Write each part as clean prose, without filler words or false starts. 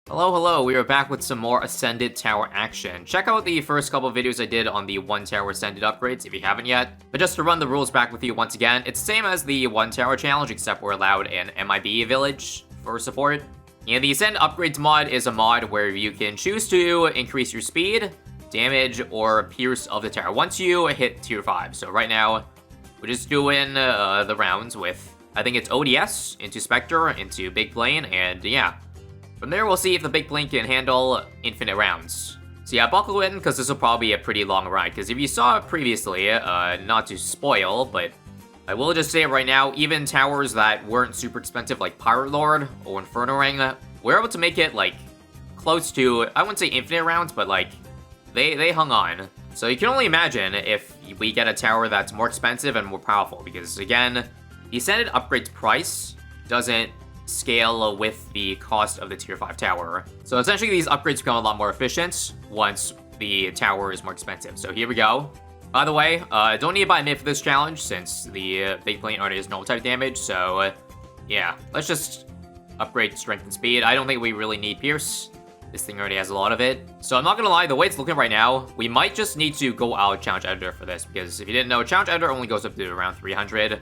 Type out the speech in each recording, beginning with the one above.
Hello, hello, we are back with some more Ascended Tower action. Check out the first couple videos I did on the 1 Tower Ascended upgrades if you haven't yet. But just to run the rules back with you once again, it's the same as the 1 Tower challenge, except we're allowed an MIB village for support. And the Ascend Upgrades mod is a mod where you can choose to increase your speed, damage, or pierce of the tower once you hit tier 5. So right now, we're just doing the rounds with, I think it's ODS, into Spectre, into Big Plane, and yeah. From there, we'll see if the Big Plane can handle infinite rounds. So yeah, buckle in, because this will probably be a pretty long ride, because if you saw it previously, not to spoil, but I will just say it right now, even towers that weren't super expensive, like Pirate Lord or Inferno Ring, we're able to make it, like, close to, I wouldn't say infinite rounds, but, like, they hung on. So you can only imagine if we get a tower that's more expensive and more powerful, because, again, the Ascended Upgrades price doesn't scale with the cost of the tier 5 tower. So essentially these upgrades become a lot more efficient once the tower is more expensive. So here we go. By the way, don't need to buy mid for this challenge since the Big Plane already has normal type damage. So yeah, let's just upgrade strength and speed. I don't think we really need pierce. This thing already has a lot of it. So I'm not gonna lie, the way it's looking right now, we might just need to go out Challenge Editor for this, because if you didn't know, Challenge Editor only goes up to around 300.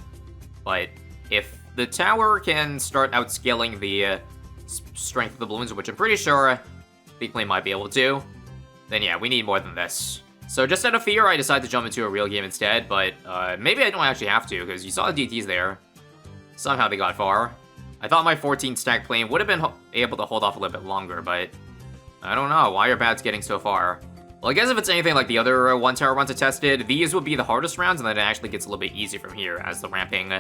But if the tower can start outscaling the strength of the balloons, which I'm pretty sure Big Plane might be able to, then yeah, we need more than this. So just out of fear, I decided to jump into a real game instead, but maybe I don't actually have to, because you saw the DTs there. Somehow they got far. I thought my 14 stack plane would have been able to hold off a little bit longer, but I don't know. Why are bats getting so far? Well, I guess if it's anything like the other 1 tower runs I tested, these would be the hardest rounds, and then it actually gets a little bit easier from here, as the ramping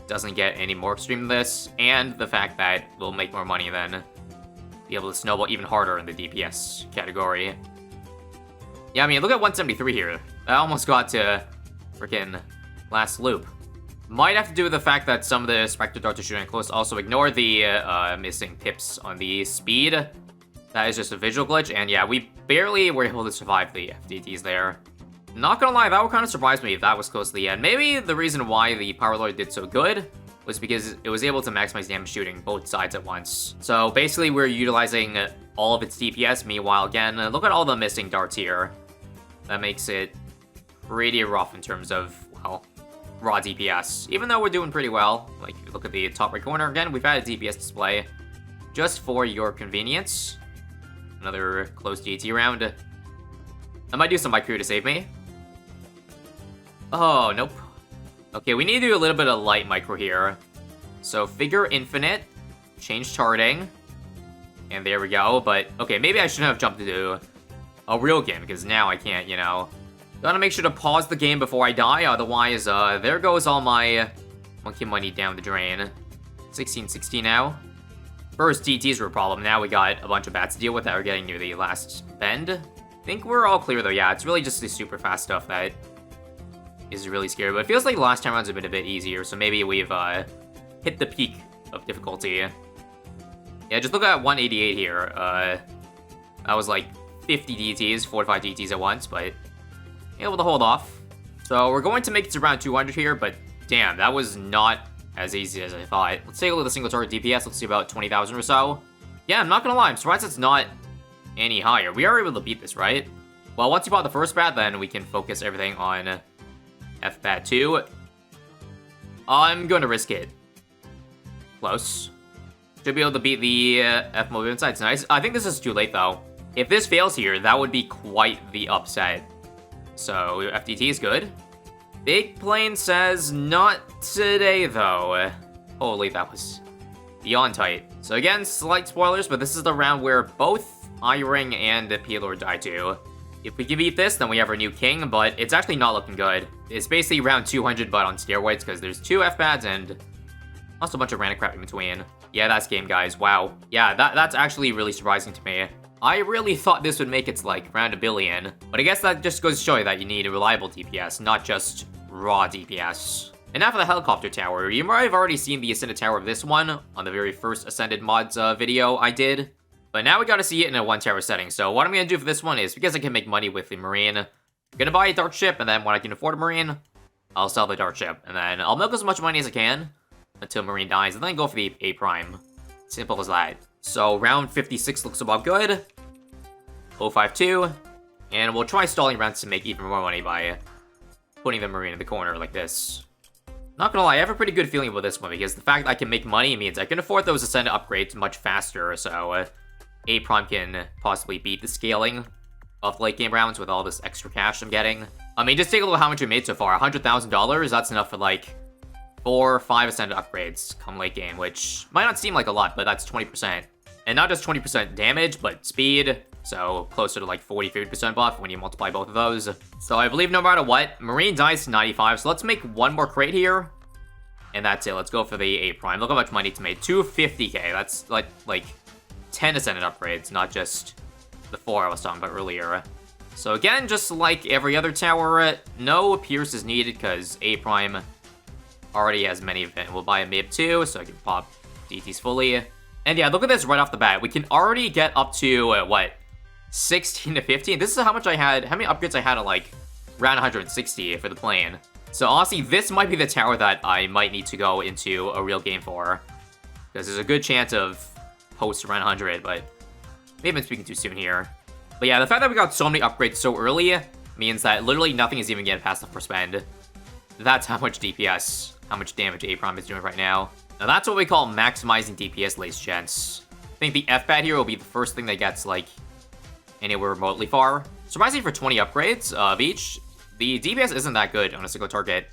doesn't get any more extreme than this, and the fact that we'll make more money then be able to snowball even harder in the DPS category. Yeah, I mean, look at 173 here. I almost got to freaking last loop. Might have to do with the fact that some of the Spectre darts are shooting close. Also, ignore the missing pips on the speed. That is just a visual glitch, and yeah, we barely were able to survive the FDTs there. Not gonna lie, that would kind of surprise me if that was close to the end. Maybe the reason why the Power Lord did so good was because it was able to maximize damage shooting both sides at once. So basically, we're utilizing all of its DPS. Meanwhile, again, look at all the missing darts here. That makes it pretty rough in terms of, well, raw DPS. Even though we're doing pretty well. Like, if you look at the top right corner, again, we've had a DPS display just for your convenience. Another close GT round. I might do some by crew to save me. Oh, nope. Okay, we need to do a little bit of light micro here. So, figure infinite, change charting, and there we go. But, okay, maybe I shouldn't have jumped into a real game, because now I can't, you know. Gotta make sure to pause the game before I die, otherwise, there goes all my monkey money down the drain. 1660 now. First, DTs were a problem, now we got a bunch of bats to deal with that are getting near the last bend. I think we're all clear though, yeah, it's really just the super fast stuff that is really scary, but it feels like the last time rounds have been a bit easier, so maybe we've hit the peak of difficulty. Yeah, just look at 188 here. That was like 50 DTs, 45 DTs at once, but able to hold off. So we're going to make it to around 200 here, but damn, that was not as easy as I thought. Let's take a look at the single target DPS. Let's see about 20,000 or so. Yeah, I'm not gonna lie, I'm surprised it's not any higher. We are able to beat this, right? Well, once you bought the first bat, then we can focus everything on F-Bat 2. I'm going to risk it. Close. Should be able to beat the F-Move Insights. Nice. I think this is too late, though. If this fails here, that would be quite the upset. So, FDT is good. Big Plane says not today, though. Holy, that was beyond tight. So again, slight spoilers, but this is the round where both I-Ring and the P-Lord die to. If we can beat this, then we have our new king, but it's actually not looking good. It's basically round 200, but on steroids, because there's 2 F-Bads and also a bunch of random crap in between. Yeah, that's game, guys. Wow. Yeah, that's actually really surprising to me. I really thought this would make it, like, around 1 billion. But I guess that just goes to show you that you need a reliable DPS, not just raw DPS. And now for the helicopter tower. You might have already seen the Ascended Tower of this one on the very first Ascended Mods video I did. But now we gotta see it in a 1 tower setting. So what I'm gonna do for this one is, because I can make money with the Marine, I'm gonna buy a dart ship, and then when I can afford a Marine, I'll sell the dart ship. And then I'll milk as much money as I can until Marine dies, and then go for the A prime. Simple as that. So round 56 looks about good. 052. And we'll try stalling rounds to make even more money by putting the Marine in the corner like this. Not gonna lie, I have a pretty good feeling about this one, because the fact that I can make money means I can afford those Ascendant upgrades much faster, so A Prime can possibly beat the scaling of late game rounds with all this extra cash I'm getting. I mean, just take a look at how much we made so far. $100,000, that's enough for like 4 or 5 Ascendant upgrades come late game, which might not seem like a lot, but that's 20%. And not just 20% damage, but speed, so closer to like 40-50% buff when you multiply both of those. So I believe no matter what, Marine dies to 95, so let's make one more crate here. And that's it, let's go for the A Prime. Look how much money to make, 250k, that's like 10 Ascendant upgrades, not just the 4 I was talking about earlier. So again, just like every other tower, no Pierce is needed because A Prime already has many of it. We'll buy a MIB too, so I can pop DTs fully. And yeah, look at this right off the bat. We can already get up to, what, 16 to 15? This is how much I had, how many upgrades I had at like round 160 for the plane. So honestly, this might be the tower that I might need to go into a real game for. Because there's a good chance of post around 100, but maybe I'm speaking too soon here. But yeah, the fact that we got so many upgrades so early means that literally nothing is even getting past the first spend. That's how much DPS, how much damage A Prime is doing right now. Now that's what we call maximizing DPS, ladies and gents. I think the F-Bat here will be the first thing that gets, like, anywhere remotely far. Surprisingly for 20 upgrades of each, the DPS isn't that good on a single target.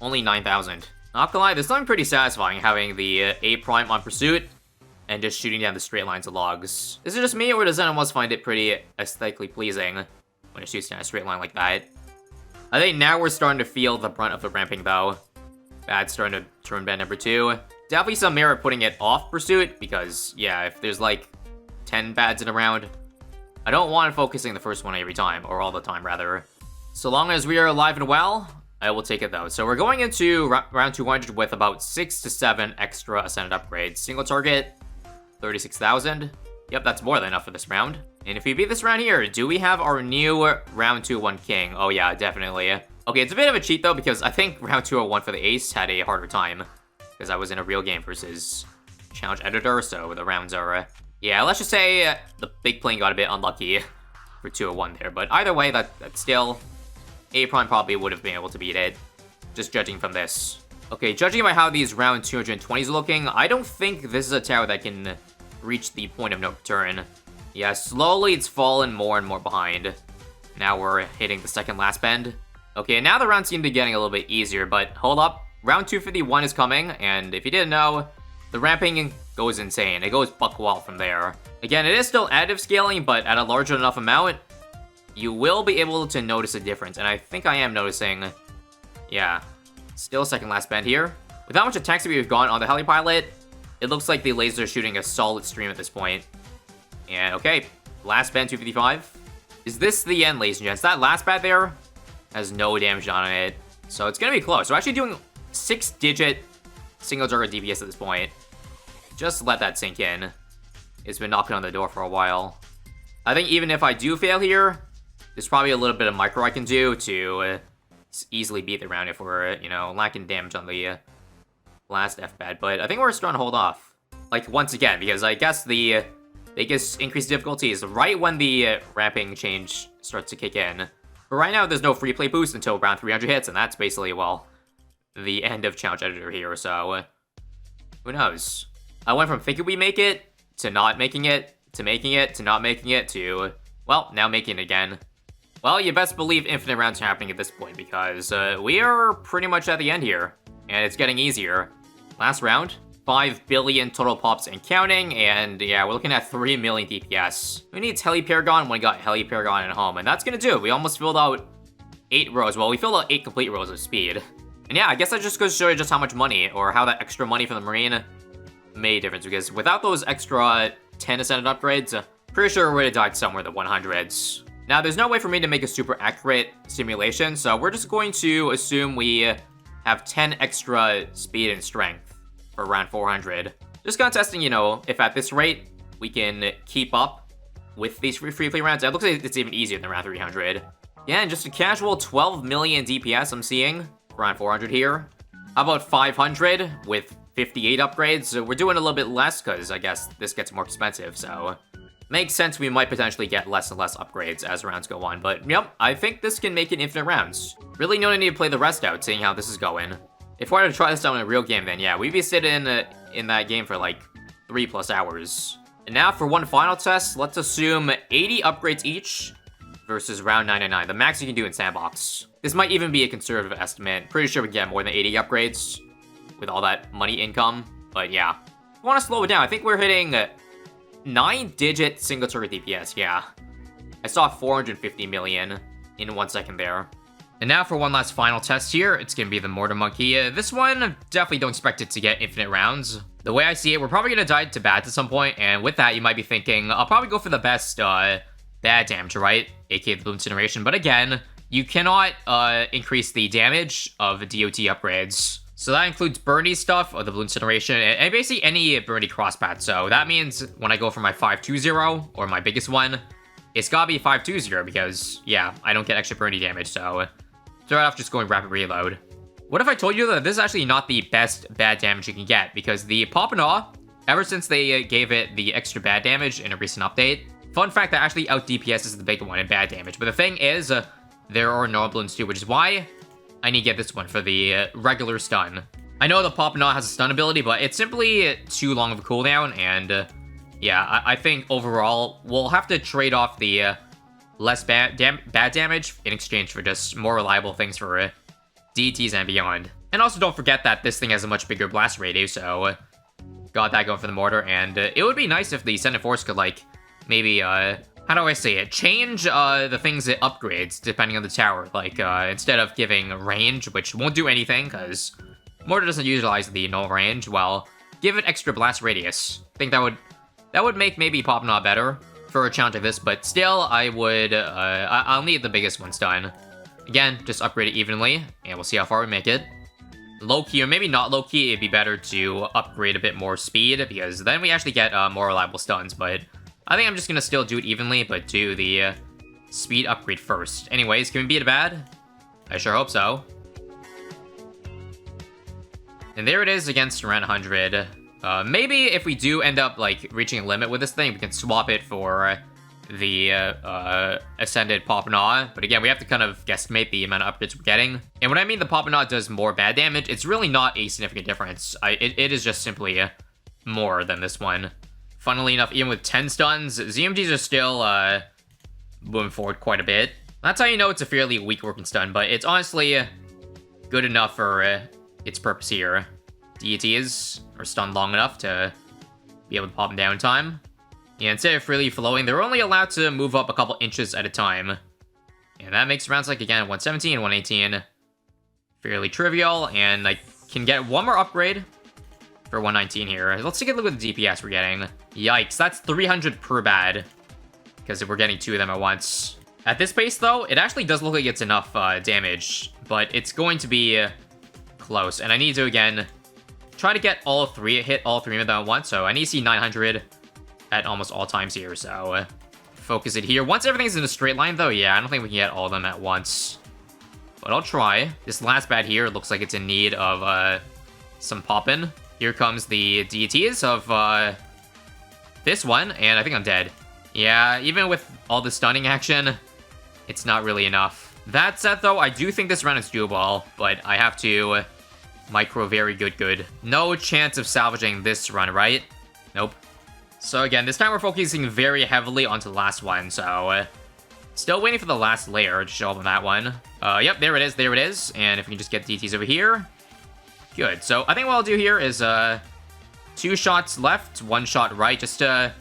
Only 9,000. Not gonna lie, there's something pretty satisfying having the A Prime on pursuit and just shooting down the straight lines of logs. Is it just me, or does anyone else find it pretty aesthetically pleasing when it shoots down a straight line like that? I think now we're starting to feel the brunt of the ramping, though. Bad's starting to turn bad number 2. Definitely some merit putting it off pursuit, because, yeah, if there's like 10 bads in a round, I don't want it focusing the first one every time, or all the time, rather. So long as we are alive and well, I will take it, though. So we're going into round 200 with about 6 to 7 extra Ascendant upgrades. Single target, 36,000. Yep, that's more than enough for this round. And if we beat this round here, do we have our new round 201 king? Oh yeah, definitely. Okay, it's a bit of a cheat though, because I think round 201 for the ace had a harder time, because I was in a real game versus challenge editor, so the rounds are, yeah, let's just say the big plane got a bit unlucky for 201 there, but either way, that's still, A Prime probably would have been able to beat it, just judging from this. Okay, judging by how these round 220s are looking, I don't think this is a tower that can reach the point of no return. Yeah, slowly it's fallen more and more behind. Now we're hitting the second last bend. Okay, now the rounds seem to be getting a little bit easier, but hold up. Round 251 is coming, and if you didn't know, the ramping goes insane. It goes buck wild from there. Again, it is still additive scaling, but at a large enough amount, you will be able to notice a difference, and I think I am noticing, yeah, still second last bend here. With how much attack speed we've gone on the helipilot, it looks like the laser is shooting a solid stream at this point. And okay, last bend 255. Is this the end, ladies and gents? That last bat there has no damage on it, so it's gonna be close. We're actually doing 6-digit single target DPS at this point. Just let that sink in. It's been knocking on the door for a while. I think even if I do fail here, there's probably a little bit of micro I can do to easily beat the round if we're, you know, lacking damage on the last F-Bat, but I think we're starting to hold off. Like, once again, because I guess the biggest increased difficulty is right when the ramping change starts to kick in. But right now, there's no free play boost until round 300 hits, and that's basically, well, the end of Challenge Editor here, so who knows? I went from thinking we make it, to not making it, to making it, to not making it, to, well, now making it again. Well, you best believe infinite rounds are happening at this point, because we are pretty much at the end here, and it's getting easier. Last round, 5 billion total pops and counting, and yeah, we're looking at 3 million DPS. Who needs Heli Paragon when we got Heli Paragon at home? And that's gonna do it. We almost filled out 8 rows. Well, we filled out 8 complete rows of speed. And yeah, I guess that just goes to show you just how much money, or how that extra money from the Marine made a difference, because without those extra 10 Ascendant upgrades, pretty sure we would have died somewhere in the 100s. Now, there's no way for me to make a super accurate simulation, so we're just going to assume we have 10 extra speed and strength for around 400. Just kind of testing, you know, if at this rate we can keep up with these free play rounds. It looks like it's even easier than around 300. Yeah, and just a casual 12 million DPS I'm seeing for around 400 here. How about 500 with 58 upgrades. So we're doing a little bit less because I guess this gets more expensive. So makes sense we might potentially get less and less upgrades as rounds go on. But yep, I think this can make it infinite rounds. Really no need to play the rest out, seeing how this is going. If we were to try this out in a real game, then yeah, we'd be sitting in that game for like 3+ hours. And now for one final test, let's assume 80 upgrades each versus round 99, the max you can do in Sandbox. This might even be a conservative estimate. Pretty sure we can get more than 80 upgrades with all that money income. But yeah, if we want to slow it down, I think we're hitting 9-digit single target DPS, yeah. I saw 450 million in 1 second there. And now for one last final test here, it's going to be the Mortar Monkey. This one, definitely don't expect it to get infinite rounds. The way I see it, we're probably going to die to bats at some point, and with that, you might be thinking, I'll probably go for the best bad damage, right? AKA the Bloons TD. But again, you cannot increase the damage of DOT upgrades. So that includes Bernie stuff, or the Bloons TD, and basically any Bernie crosspat. So that means when I go for my 520, or my biggest one, it's gotta be 520, because, yeah, I don't get extra Bernie damage, so start off just going rapid reload. What if I told you that this is actually not the best bad damage you can get? Because the Pop-and-Aw, ever since they gave it the extra bad damage in a recent update, fun fact that actually out DPS is the big one in bad damage. But the thing is, there are no balloons too, which is why I need to get this one for the regular stun. I know the Pop-and-Aw has a stun ability, but it's simply too long of a cooldown, and yeah, I think overall we'll have to trade off the less bad damage in exchange for just more reliable things for DTs and beyond. And also don't forget that this thing has a much bigger blast radius, so got that going for the Mortar, and it would be nice if the Ascended Force could, like, maybe, how do I say it? Change the things it upgrades depending on the tower. Like, instead of giving range, which won't do anything, because Mortar doesn't utilize the null range, well, give it extra blast radius. I think that would make maybe Pop-and-Aw better for a challenge like this, but still, I would, I'll need the biggest ones done. Again, just upgrade it evenly, and we'll see how far we make it. Low-key, or maybe not low-key, it'd be better to upgrade a bit more speed, because then we actually get more reliable stuns, but I think I'm just gonna still do it evenly, but do the speed upgrade first. Anyways, can we beat a bad? I sure hope so. And there it is against around 100. Maybe if we do end up, like, reaching a limit with this thing, we can swap it for the Ascended Pop-and-Aw. But again, we have to kind of guesstimate the amount of upgrades we're getting. And when I mean the Pop-and-Aw does more bad damage, it's really not a significant difference. It is just simply more than this one. Funnily enough, even with 10 stuns, ZMGs are still moving forward quite a bit. That's how you know it's a fairly weak working stun, but it's honestly good enough for its purpose here. DTs are stunned long enough to be able to pop them down in time. Yeah, instead of freely flowing, they're only allowed to move up a couple inches at a time. And that makes rounds like, again, 117 and 118 fairly trivial, and I can get one more upgrade for 119 here. Let's take a look at the DPS we're getting. Yikes, that's 300 per bad, because we're getting 2 of them at once. At this pace, though, it actually does look like it's enough damage, but it's going to be close, and I need to, again, try to get hit all 3 of them at once, so I need to see 900 at almost all times here, so focus it here. Once everything's in a straight line, though, yeah, I don't think we can get all of them at once, but I'll try. This last bad here looks like it's in need of some poppin'. Here comes the deities of this one, and I think I'm dead. Yeah, even with all the stunning action, it's not really enough. That said, though, I do think this round is doable, but I have to micro very good. No chance of salvaging this run, right? Nope. So again, this time we're focusing very heavily onto the last one, so still waiting for the last layer to show up on that one. Yep, there it is, and if we can just get DTs over here. Good, so I think what I'll do here is 2 shots left, 1 shot right, just to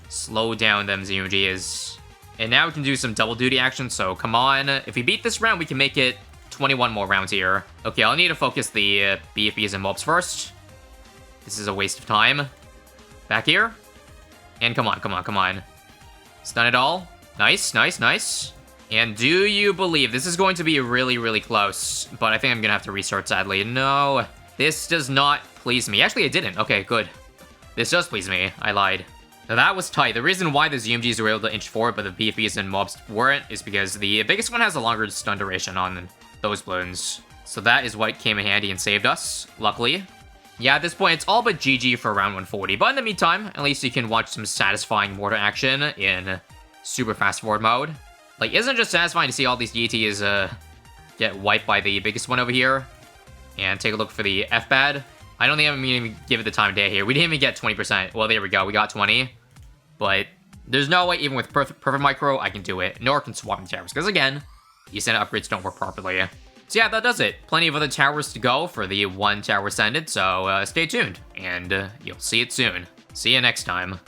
slow down them ZMGs. And now we can do some double duty action, so come on. If we beat this round, we can make it 21 more rounds here. Okay, I'll need to focus the BFBs and mobs first. This is a waste of time. Back here. And come on. Stun it all. Nice. And do you believe this is going to be really close? But I think I'm gonna have to restart, sadly. No, this does not please me. Actually, it didn't. Okay, good. This does please me. I lied. Now, that was tight. The reason why the ZMGs were able to inch forward, but the BFBs and mobs weren't, is because the biggest one has a longer stun duration on those balloons. So that is what came in handy and saved us, luckily. Yeah, at this point, it's all but GG for round 140. But in the meantime, at least you can watch some satisfying Mortar action in super fast forward mode. Like, isn't it just satisfying to see all these deities get wiped by the biggest one over here? And take a look for the FBAD. I don't think I'm even give it the time of day here. We didn't even get 20%. Well, there we go. We got 20. But there's no way, even with Perfect Micro, I can do it. Nor can swap in towers. Because again, the Ascended upgrades don't work properly. So yeah, that does it. Plenty of other towers to go for the 1 tower Ascended. So stay tuned. And you'll see it soon. See you next time.